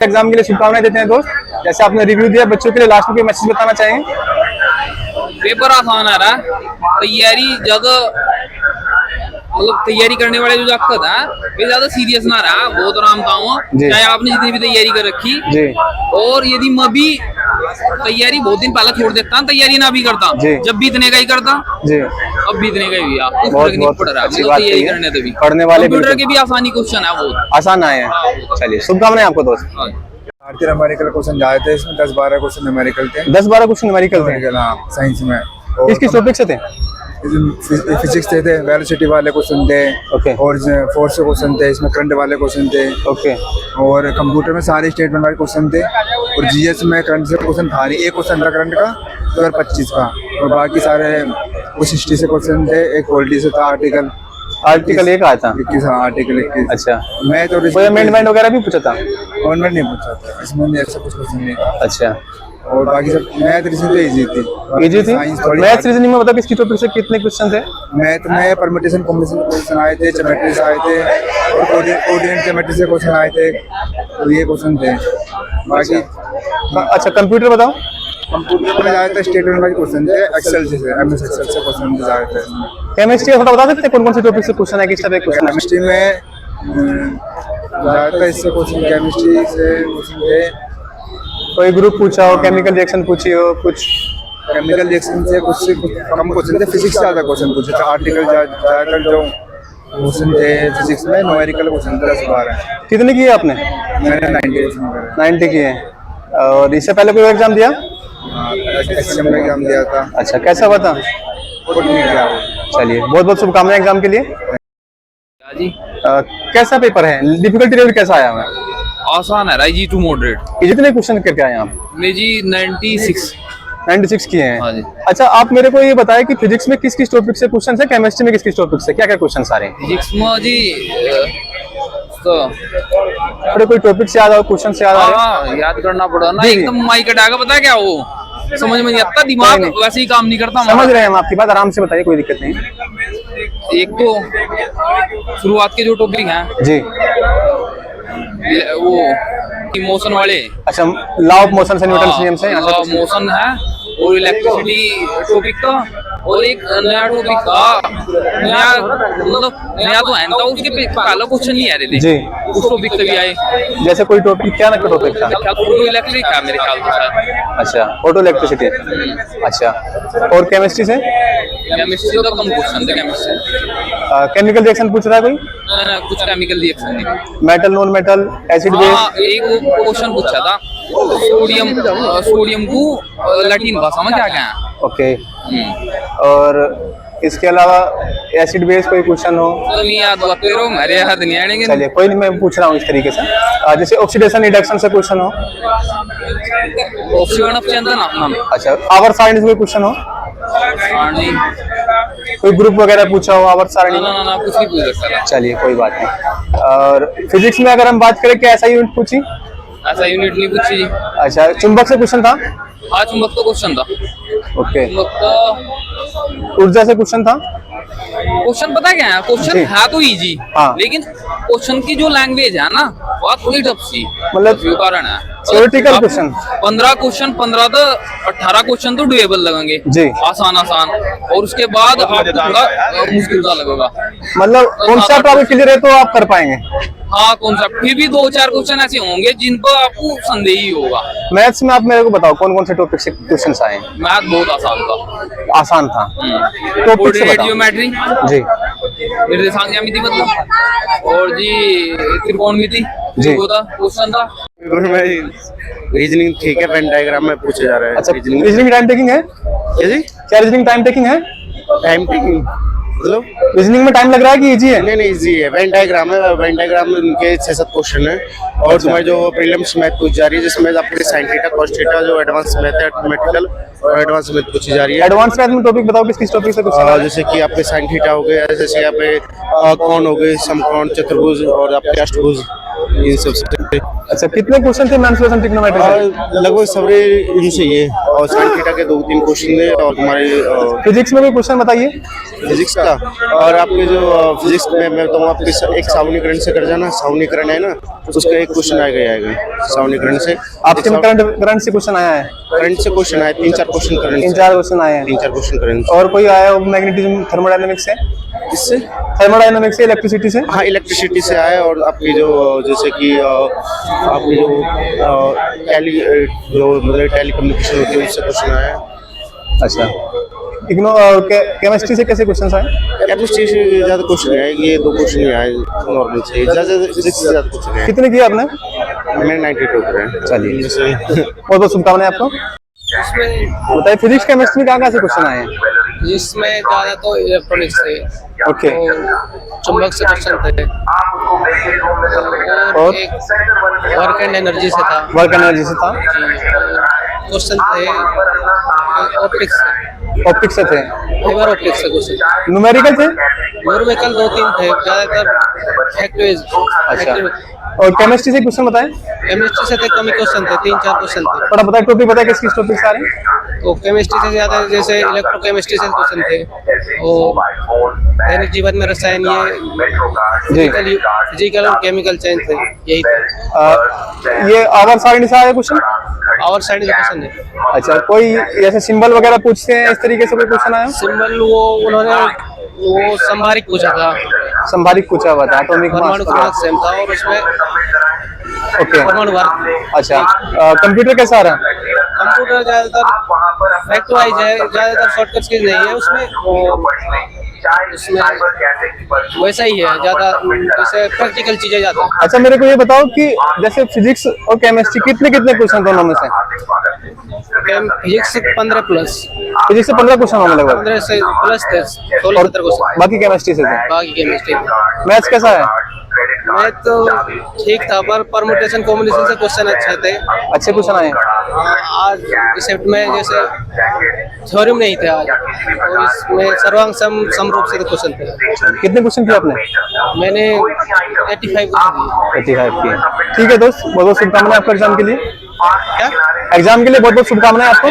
Exam के लिए शुभकामनाएं देते हैं दोस्त। जैसे आपने रिव्यू दिया, बच्चों के लिए लास्ट में कोई मैसेज बताना चाहेंगे? पेपर आसान आ रहा है, तैयारी ज्यादा मतलब तैयारी करने वाले जो जागत है वे ज्यादा सीरियस ना रहा, बहुत आराम काम हो, चाहे आपने जितनी भी तैयारी कर रखी जी। और यदि मैं भी तैयारी बहुत दिन पहले छोड़ देता, तैयारी ना भी करता, जब भी इतने का ही करता जी, अब भी इतने का ही हुआ, कुछ बहुत फर्क नहीं पड़ रहा अच्छी मतलब बात तैयारी है। करने तो भी पढ़ने वाले कंप्यूटर के भी आसानी क्वेश्चन है, बहुत आसान आए हैं। चलिए शुभकामनाएं आपको दोस्त। भारतीय न्यूमेरिकल क्वेश्चन जाए थे, इसमें 10-12 क्वेश्चन न्यूमेरिकल थे। 10-12 क्वेश्चन न्यूमेरिकल थे? हाँ, साइंस में। किस टॉपिक से थे? फिजिक्स थे, वेलोसिटी वाले क्वेश्चन थे, ओके। और फोर्स के क्वेश्चन थे, इसमें करंट वाले क्वेश्चन थे, ओके। और कंप्यूटर में सारे स्टेटमेंट वाले क्वेश्चन थे, और जीएस में करंट से क्वेश्चन था नहीं, एक क्वेश्चन था करंट का 2025 का, और बाकी सारे कुछ हिस्ट्री से क्वेश्चन थे, एक पॉलिटी से था, आर्टिकल एक आया था। 21, आर्टिकल 21। अच्छा, मैं तो अमेंडमेंट वगैरह भी पूछा था? अमेंडमेंट नहीं पूछा था इसमें, ऐसा कुछ क्वेश्चन नहीं था। अच्छा, और बाकी सब मैथ रीजनिंग तो इजी थी। इजी थी? मैथ्स रीजनिंग में बताओ किसकी टॉपिक से कितने क्वेश्चन थे? मैथ में परम्यूटेशन कॉम्बिनेशन क्वेश्चन आए थे, ज्योमेट्री से आए थे, और कोऑर्डिनेट ज्योमेट्री से क्वेश्चन आए थे, तो ये क्वेश्चन थे। बाकी अच्छा, कंप्यूटर बताओ। कंप्यूटर में ज़्यादातर स्टेटमेंट वाले क्वेश्चन थे, एक्सेल से, एमएस एक्सेल से क्वेश्चन थे ज़्यादातर। केमिस्ट्री थोड़ा बता सकते हैं कौन कौन से टॉपिक से क्वेश्चन है, किस टाइप के क्वेश्चन है? केमिस्ट्री में ज़्यादातर इससे क्वेश्चन, केमिस्ट्री से क्वेश्चन थे। कोई ग्रुप पूछा हो, केमिकल रिएक्शन पूछी हो, कुछ केमिकल रिएक्शन से कुछ कम क्वेश्चन थे, फिजिक्स से ज़्यादा क्वेश्चन पूछे थे, आर्टिकल ज़्यादातर जो क्वेश्चन थे फिजिक्स में, न्यूमेरिकल क्वेश्चन थे 10-12। कितने किए आपने? मैंने 90 90 किए। और इससे पहले कोई एग्जाम दिया? एसएम का एग्जाम दिया था। अच्छा, कैसा हुआ था? चलिए, बहुत बहुत शुभकामनाएं एग्जाम के लिए जी। कैसा पेपर है, डिफिकल्टी लेवल कैसा आया हुआ है? आसान है, राइजी टू मॉडरेट। कितने क्वेश्चन करके आए आप? मैं जी 96 किए हैं। हाँ जी। अच्छा, आप मेरे को ये बताएं कि फिजिक्स में किस किस टॉपिक से क्वेश्चन है, केमिस्ट्री में किस किस टॉपिक से, क्या क्या क्वेश्चन आ रहे हैं? फिजिक्स में जी तो थोड़े कोई टॉपिक से याद आओ, क्वेश्चन से याद आ रहे हैं? हाँ, याद करना पड़ा ना, एकदम माइक कटाएगा, पता है क्या वो समझ में नहीं आता, दिमाग वैसे ही काम नहीं करता। समझ रहे हैं हम आपकी बात, आराम से बताइए, कोई दिक्कत नहीं। एक तो शुरुआत के जो टॉपिक हैं जी, वो मोशन वाले। अच्छा, लॉ ऑफ मोशन से, न्यूटन नियम से, लॉ ऑफ मोशन है, और इलेक्ट्रिसिटी टॉपिक का, और एक नया टॉपिक था, नया मतलब नया तो है ना, उसके पहला क्वेश्चन नहीं आ रहे थे जी, उस टॉपिक से भी आए। जैसे कोई टॉपिक, क्या ना टॉपिक था? ऑटो इलेक्ट्रिक है मेरे ख्याल से शायद। अच्छा, ऑटो इलेक्ट्रिसिटी। अच्छा, और केमिस्ट्री से? केमिस्ट्री का कम क्वेश्चन थे, केमिस्ट्री केमिकल रिएक्शन पूछ रहा है कोई? कुछ केमिकल रिएक्शन नहीं। Metal, non metal, acid base? एक वो क्वेश्चन पूछा था, सोडियम को लैटिन भाषा में क्या कहना है। ओके। और इसके अलावा एसिड बेस कोई क्वेश्चन हो? तो नहीं याद हुआ तेरे, मेरे याद नहीं आएंगे। चलिए, कोई नहीं, मैं पूछ रहा हूँ इस तरीके से, जैसे ऑक्सीडेशन रिडक्शन से क्वेश्चन हो? ऑक्सीजन अपचंदन अपना। अच्छा, आवर्त सारणी से कोई क्वेश्चन हो? नहीं, कोई ग्रुप वगैरह पूछा हो आवर्त सारणी? ना कुछ नहीं पूछ सकता। चलिए, कोई बात नहीं। और फिजिक्स में अगर हम बात करें, क्या ऐसा यूनिट पूछी? ऐसा यूनिट नहीं पूछी जी। अच्छा, चुंबक से क्वेश्चन था? हाँ, चुंबक तो क्वेश्चन था। ओके। चुंबक ऊर्जा से क्वेश्चन था? क्वेश्चन पता क्या है, क्वेश्चन है तो इजी, हाँ, लेकिन क्वेश्चन की जो लैंग्वेज है ना, वो थोड़ी टफ सी, मतलब यो कारण है। थ्योरेटिकल क्वेश्चन 15 क्वेश्चन, 15 तो 18 क्वेश्चन तो डुएबल लगेंगे जी, आसान, और उसके बाद आपको थोड़ा मुश्किल सा लगेगा। मतलब कॉन्सेप्ट आपको क्लियर है तो आप कर पाएंगे। हाँ, कॉन्सेप्ट फिर भी 2-4 क्वेश्चन ऐसे होंगे जिन पर आपको संदेह ही होगा। मैथ्स में आप मेरे को बताओ कौन कौन से टॉपिक से क्वेश्चन आए हैं? मैथ बहुत आसान था। आसान था? टॉपिक से बताओ। ज्योमेट्री जी, निर्देशांक ज्यामिति मतलब, और जी त्रिकोणमिति जी, वो था क्वेश्चन था। रीजनिंग ठीक है, वेन डायग्राम में पूछे जा रहे हैं। अच्छा, रीजनिंग टाइम टेकिंग है? क्या रीजनिंग टाइम टेकिंग है? टाइम टेकिंग मतलब रीजनिंग में टाइम लग रहा है कि इजी है? नहीं इजी है, वेन डायग्राम है, वेन डायग्राम में उनके 6-7 क्वेश्चन है, और तुम्हें जो प्रीलिम्स मैथ पूछी जा रही है, जिसमें आपके साइन थीटा, कॉस थीटा, जो एडवांस मैथ है, मैथमेटिकल और एडवांस मैथ पूछी जा रही है। एडवांस मैथ में टॉपिक बताओ, किस टॉपिक से क्वेश्चन? जैसे कि आपके साइन थीटा हो गया, जैसे यहाँ पे कौन हो गए, समकोण, चतुर्भुज और आपके अष्टभुज, इन सब से। अच्छा, कितने क्वेश्चन थे मैनिपुलेशन ट्रिग्नोमेट्री से? लगभग सभी इनसे ही है, और साइन थीटा के 2-3 क्वेश्चन थे, और तुम्हारे फिजिक्स में भी क्वेश्चन बताइए। फिजिक्स का, और आपके जो फिजिक्स में मैं तो आपके एक सावनीकरण से कर जाना, सावनीकरण है ना, उसका एक क्वेश्चन आएगा सावनीकरण से। आपके में करंट से क्वेश्चन आया है? करंट से क्वेश्चन आए 3-4 क्वेश्चन करंट, 3-4 क्वेश्चन आए हैं। 3-4 क्वेश्चन करंट। और कोई आया मैग्नेटिज्म थर्मोडायनेमिक्स से? इससे थर्मोडायनेमिक्स से, इलेक्ट्रिसिटी से? हाँ, इलेक्ट्रिसिटी से आया, और आपकी जो जैसे कि आपकी जो टेली कम्युनिकेशन होती है उससे क्वेश्चन आया। अच्छा, इग्नो केमिस्ट्री से कैसे क्वेश्चन आए? केमिस्ट्री से ज़्यादा क्वेश्चन है, ये 2 क्वेश्चन ही आए नॉर्मल से, ज़्यादा फिजिक्स से ज़्यादा क्वेश्चन है। कितने किए आपने? मैंने 92 करे। चलिए, जैसे बहुत बहुत शुभकामनाएं आपको। बताइए, फिजिक्स केमिस्ट्री में कहाँ से क्वेश्चन आए हैं? जिसमें ज़्यादा तो इलेक्ट्रॉनिक्स थे, ओके, तो चुंबक से क्वेश्चन थे, और एक वर्क एंड एनर्जी से था, वर्क एनर्जी से था, क्वेश्चन थे ऑप्टिक्स से, ऑप्टिक्स से थे, फाइबर ऑप्टिक्स से क्वेश्चन, न्यूमेरिकल थे, न्यूमेरिकल 2-3 थे, ज़्यादातर एक्टिविज। अच्छा, और केमिस्ट्री से क्वेश्चन बताएं। केमिस्ट्री से थे कम ही क्वेश्शन थे, 3-4 क्वेश्चन थे। थोड़ा बताए, टॉपिक बताए, किस किस टॉपिक से आ रहे हैं? तो केमिस्ट्री से ज़्यादा जैसे इलेक्ट्रोकेमिस्ट्री से क्वेश्चन थे, और दैनिक जीवन में रसायन, ये फिजिकल और केमिकल चेंज थे, यही थे। ये आवर सारणी से आया क्वेश्चन? और साइड क्वेश्चन है। अच्छा, कोई जैसे सिंबल वगैरह पूछते हैं, इस तरीके से कोई क्वेश्चन आया? सिंबल वो उन्होंने वो संभारिक पूछा था, संभारिक पूछा हुआ था, एटॉमिक परमाणु क्रमांक सेम था, और उसमें ओके, परमाणु वर्ग। अच्छा, कंप्यूटर कैसा आ रहा है? कंप्यूटर ज्यादातर फैक्टराइज है, ज्यादातर शॉर्टकट की नहीं है उसमें वैसा ही है, ज्यादा जैसे प्रैक्टिकल चीजें ज्यादा। अच्छा, मेरे को ये बताओ कि जैसे फिजिक्स और केमिस्ट्री कितने कितने क्वेश्चन दोनों में से? फिजिक्स से 15 प्लस, फिजिक्स से 15 क्वेश्चन होने लगभग, 15 से प्लस थे, 16-17 क्वेश्चन। बाकी केमिस्ट्री से थे। बाकी केमिस्ट्री मैथ्स कैसा है? मैं तो ठीक था, पर परमुटेशन कॉम्बिनेशन से क्वेश्चन अच्छे थे, अच्छे क्वेश्चन आए? आज इस शिफ्ट में जैसे थ्योरम नहीं थे आज, और इसमें सर्वांग समरूप से क्वेश्चन थे। कितने क्वेश्चन किए आपने? मैंने 85 क्वेश्चन दिए। 85 किए। ठीक है दोस्त, बहुत बहुत शुभकामनाएं आपको एग्जाम के लिए। क्या एग्जाम के लिए बहुत बहुत शुभकामनाएं आपको।